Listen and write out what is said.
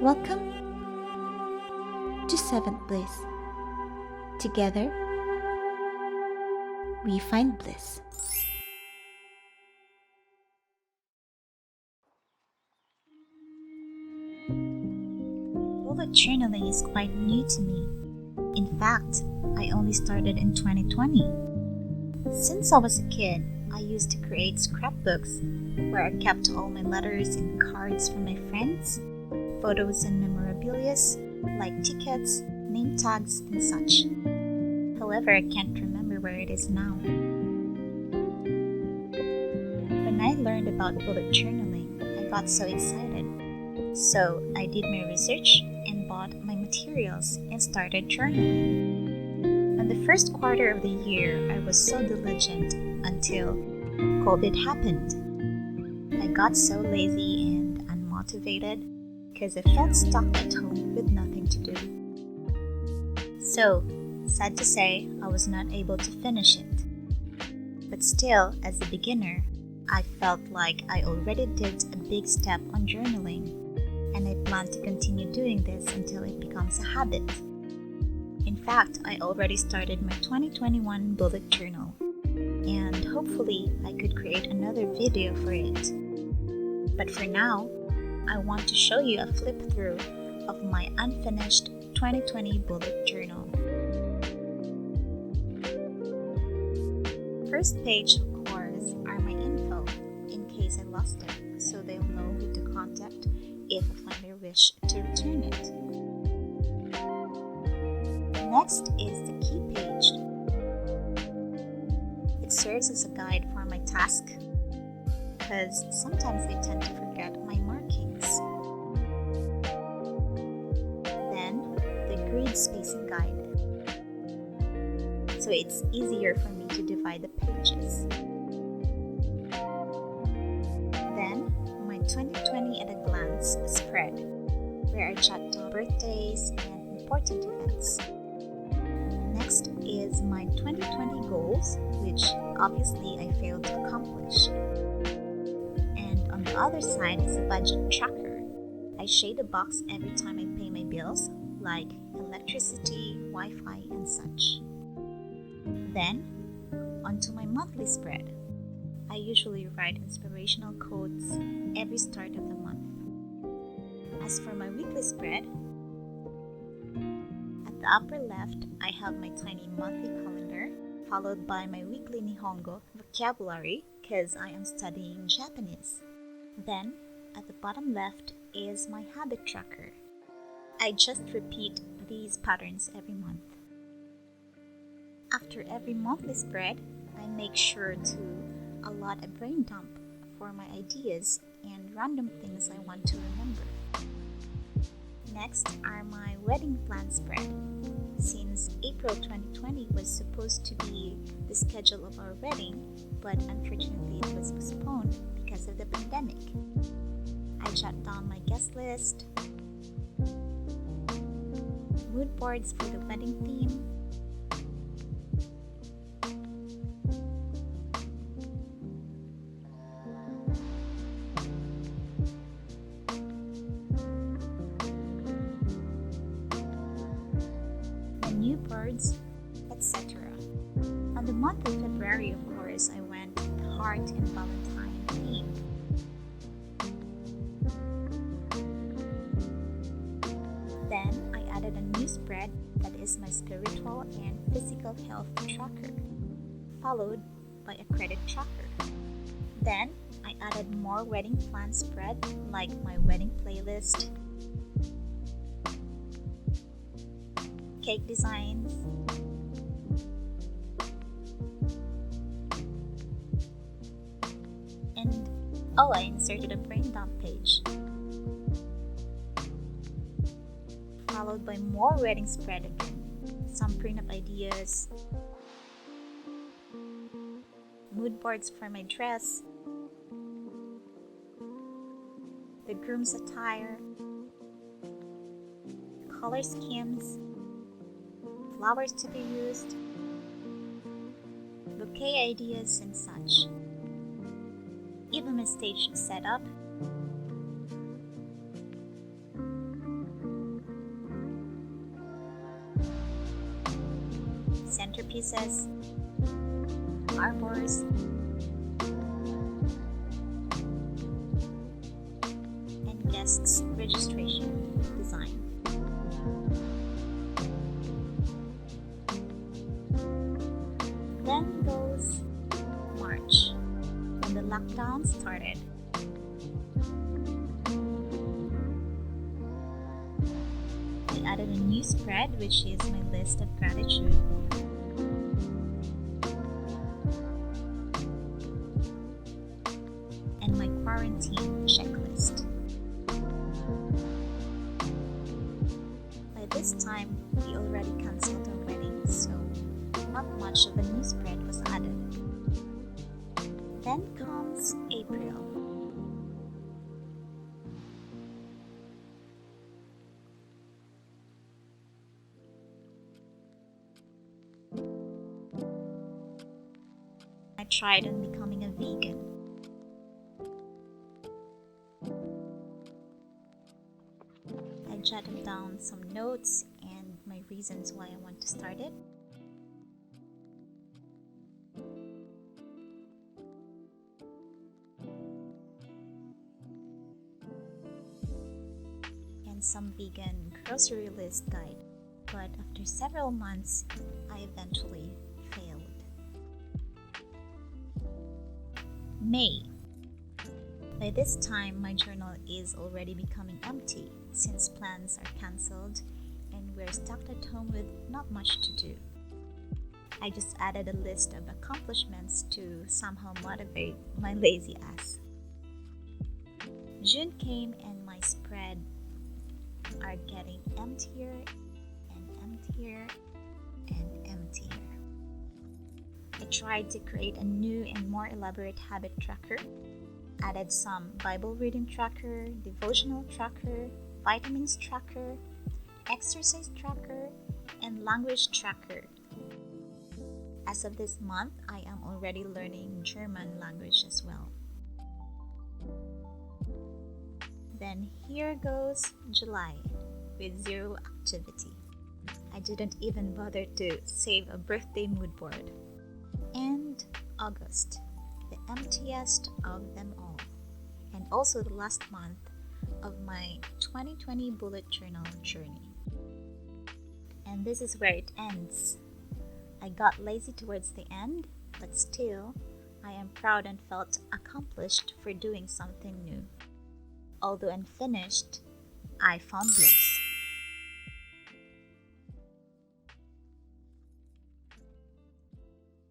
Welcome to Seventh Bliss. Together, we find bliss. Bullet journaling is quite new to me. In fact, I only started in 2020. Since I was a kid, I used to create scrapbooks where I kept all my letters and cards from my friends, photos and memorabilia like tickets, name tags, and such. However, I can't remember where it is now. When I learned about bullet journaling, I got so excited. So I did my research and bought my materials and started journaling. On the first quarter of the year, I was so diligent until COVID happened. I got so lazy and unmotivated because I felt stuck at home with nothing to do. So, sad to say, I was not able to finish it. But still, as a beginner, I felt like I already did a big step on journaling, and I plan to continue doing this until it becomes a habit. In fact, I already started my 2021 bullet journal, and hopefully I could create another video for it. But for now, I want to show you a flip through of my unfinished 2020 bullet journal. First page, of course, are my info in case I lost it, so they'll know who to contact if I finally wish to return it. Next is the key page. It serves as a guide for my task because sometimes I tend to forget my markings. Then, the grid spacing guide. So it's easier for me to divide the pages. Then, my 2020 at a glance spread, where I jot down birthdays and important events. Next is my 2020 goals, which obviously I failed to accomplish. And on the other side is a budget tracker. I shade a box every time I pay my bills, like electricity, Wi-Fi, and such. Then, onto my monthly spread. I usually write inspirational quotes every start of the month. As for my weekly spread, at the upper left, I have my tiny monthly calendar, followed by my weekly Nihongo vocabulary because I am studying Japanese. Then, at the bottom left is my habit tracker. I just repeat these patterns every month. After every monthly spread, I make sure to allot a brain dump for my ideas and random things I want to remember. Next are my wedding plan spread. Since April 2020 was supposed to be the schedule of our wedding, but unfortunately it was postponed because of the pandemic. I jot down my guest list, mood boards for the wedding theme, new birds, etc. On the month of February, of course, I went with heart and Valentine theme. Then I added a new spread that is my spiritual and physical health tracker, followed by a credit tracker. Then I added more wedding plan spread like my wedding playlist, cake designs, and I inserted a brain dump page, followed by more wedding spread again, some prenup ideas, mood boards for my dress, the groom's attire, color schemes, flowers to be used, bouquet ideas, and such. Even my stage setup, pieces, arbors, and guests registration design. Then goes March, when the lockdown started. I added a new spread, which is my list of gratitude. And my quarantine checklist. By this time, we already cancelled our wedding, so not much of a new spread was added. Then comes April. I tried on becoming a vegan. I jotted down some notes and my reasons why I want to start it. And some vegan grocery list guide. But after several months, I eventually failed. May. By this time, my journal is already becoming empty since plans are cancelled and we're stuck at home with not much to do. I just added a list of accomplishments to somehow motivate my lazy ass. June came and my spread are getting emptier and emptier and emptier. I tried to create a new and more elaborate habit tracker, added some Bible reading tracker, devotional tracker, vitamins tracker, exercise tracker, and language tracker. As of this month, I am already learning German language as well. Then here goes July with zero activity. I didn't even bother to save a birthday mood board. And August, the emptiest of them all, and also the last month of my 2020 bullet journal journey. And this is where it ends. I got lazy towards the end, but still, I am proud and felt accomplished for doing something new. Although unfinished, I found bliss.